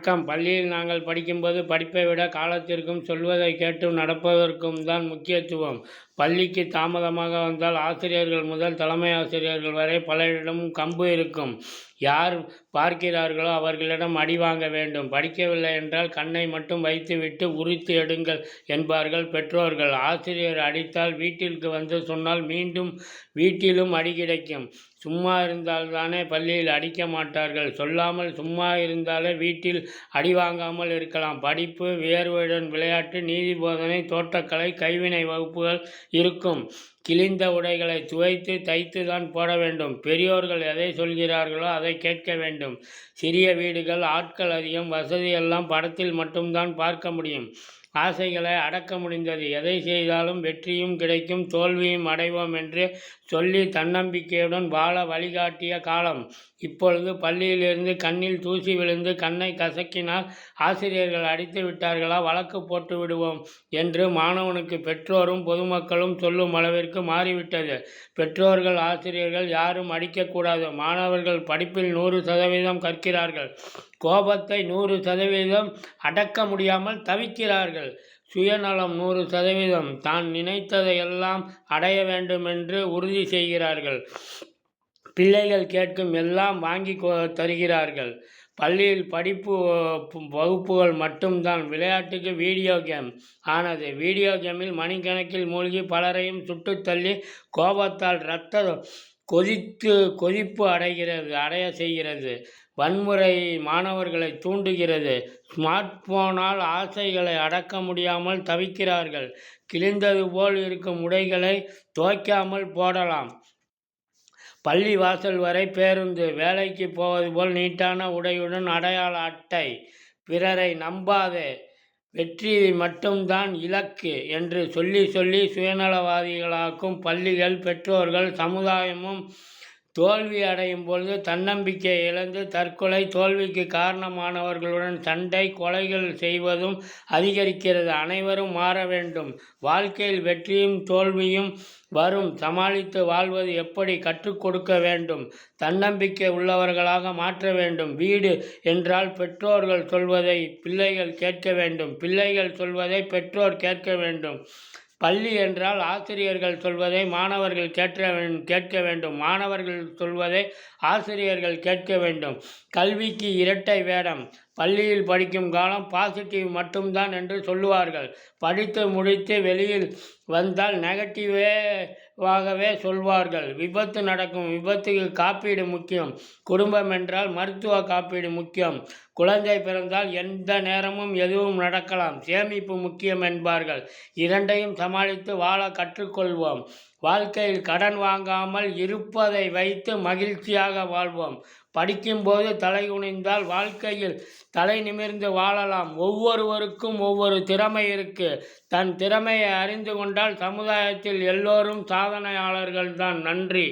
வணக்கம். பள்ளியில் நாங்கள் படிக்கும்போது படிப்பை விட காலத்திற்கும் சொல்வதை கேட்டு நடப்பதற்கும் தான் முக்கியத்துவம். பள்ளிக்கு தாமதமாக வந்தால் ஆசிரியர்கள் முதல் தலைமை ஆசிரியர்கள் வரை பலரிடம் கம்பு இருக்கும். யார் பார்க்கிறார்களோ அவர்களிடம் அடி வாங்க வேண்டும். படிக்கவில்லை என்றால் கண்ணை மட்டும் வைத்துவிட்டு உரித்து எடுங்கள் என்பார்கள் பெற்றோர்கள். ஆசிரியர் அடித்தால் வீட்டிற்கு வந்து சொன்னால் மீண்டும் வீட்டிலும் அடி கிடைக்கும். சும்மா இருந்தால்தானே பள்ளியில் அடிக்க மாட்டார்கள். சொல்லாமல் சும்மா இருந்தாலே வீட்டில் அடி வாங்காமல் இருக்கலாம். படிப்பு, வியர்வையுடன் விளையாட்டு, நீதி போதனை, தோட்டக்கலை, கைவினை வகுப்புகள் இருக்கும். கிழிந்த உடைகளை துவைத்து தைத்துதான் போட வேண்டும். பெரியோர்கள் எதை சொல்கிறார்களோ அதை கேட்க வேண்டும். சிறிய வீடுகள், ஆட்கள் அதிகம், வசதியெல்லாம் படத்தில் மட்டும்தான் பார்க்க முடியும். ஆசைகளை அடக்க முடிந்தது. எதை செய்தாலும் வெற்றியும் கிடைக்கும், தோல்வியும் அடைவோம் என்று சொல்லி தன்னம்பிக்கையுடன் வாழ வழிகாட்டிய காலம். இப்பொழுது பள்ளியிலிருந்து கண்ணில் தூசி விழுந்து கண்ணை கசக்கினால் ஆசிரியர்கள் அடித்து விட்டார்களா, வழக்கு போட்டு விடுவோம் என்று மாணவனுக்கு பெற்றோரும் பொதுமக்களும் சொல்லும் அளவிற்கு மாறிவிட்டது. பெற்றோர்கள், ஆசிரியர்கள் யாரும் அடிக்கக்கூடாது. மாணவர்கள் படிப்பில் 100% கற்கிறார்கள். கோபத்தை 100% அடக்க முடியாமல் தவிக்கிறார்கள். சுயநலம் 100%. தான் நினைத்ததையெல்லாம் அடைய வேண்டுமென்று உறுதி செய்கிறார்கள். பிள்ளைகள் கேட்கும் எல்லாம் வாங்கி தருகிறார்கள். பள்ளியில் படிப்பு வகுப்புகள் மட்டும்தான். விளையாட்டுக்கு வீடியோ கேம் ஆனது. வீடியோ கேமில் மணிக்கணக்கில் மூழ்கி பலரையும் சுட்டு தள்ளி கோபத்தால் இரத்த கொதிப்பு அடைய செய்கிறது. வன்முறை மாணவர்களை தூண்டுகிறது. ஸ்மார்ட் போனால் ஆசைகளை அடக்க முடியாமல் தவிக்கிறார்கள். கிழிந்தது போல் இருக்கும் உடைகளை துவைக்காமல் போடலாம். பள்ளி வாசல் வரை பேருந்து. வேலைக்கு போவது போல் நீட்டான உடையுடன் அடையாள அட்டை. பிறரை நம்பாதே, வெற்றி மட்டும்தான் இலக்கு என்று சொல்லி சுயநலவாதிகளாக்கும் பள்ளிகள், பெற்றோர்கள், சமுதாயமும் தோல்வி அடையும் பொழுது தன்னம்பிக்கை இழந்து தற்கொலை, தோல்விக்கு காரணமானவர்களுடன் சண்டை, கொலைகள் செய்வதும் அதிகரிக்கிறது. அனைவரும் மாற வேண்டும். வாழ்க்கையில் வெற்றியும் தோல்வியும் வரும். சமாளித்து வாழ்வது எப்படி கற்றுக் கொடுக்க வேண்டும். தன்னம்பிக்கை உள்ளவர்களாக மாற்ற வேண்டும். வீடு என்றால் பெற்றோர்கள் சொல்வதை பிள்ளைகள் கேட்க வேண்டும். பிள்ளைகள் சொல்வதை பெற்றோர் கேட்க வேண்டும். பள்ளி என்றால் ஆசிரியர்கள் சொல்வதை மாணவர்கள் கேட்க வேண்டும். மாணவர்கள் சொல்வதை ஆசிரியர்கள் கேட்க வேண்டும். கல்விக்கு இரட்டை வேடம். பள்ளியில் படிக்கும் காலம் பாசிட்டிவ் மட்டும்தான் என்று சொல்லுவார்கள். படித்து முடித்து வெளியில் வந்தால் நெகட்டிவாகவே சொல்வார்கள். விபத்து நடக்கும். விபத்துக்கு காப்பீடு முக்கியம். குடும்பம் என்றால் மருத்துவ காப்பீடு முக்கியம். குழந்தை பிறந்தால் எந்த நேரமும் எதுவும் நடக்கலாம். சேமிப்பு முக்கியம் என்பார்கள். இரண்டையும் சமாளித்து வாழ கற்றுக்கொள்வோம். வாழ்க்கையில் கடன் வாங்காமல் இருப்பதை வைத்து மகிழ்ச்சியாக வாழ்வோம். படிக்கும்போது தலை குனிந்தால் வாழ்க்கையில் தலை நிமிர்ந்து வாழலாம். ஒவ்வொருவருக்கும் ஒவ்வொரு திறமை இருக்கு. தன் திறமையை அறிந்து கொண்டால் சமுதாயத்தில் எல்லோரும் சாதனையாளர்கள்தான். நன்றி.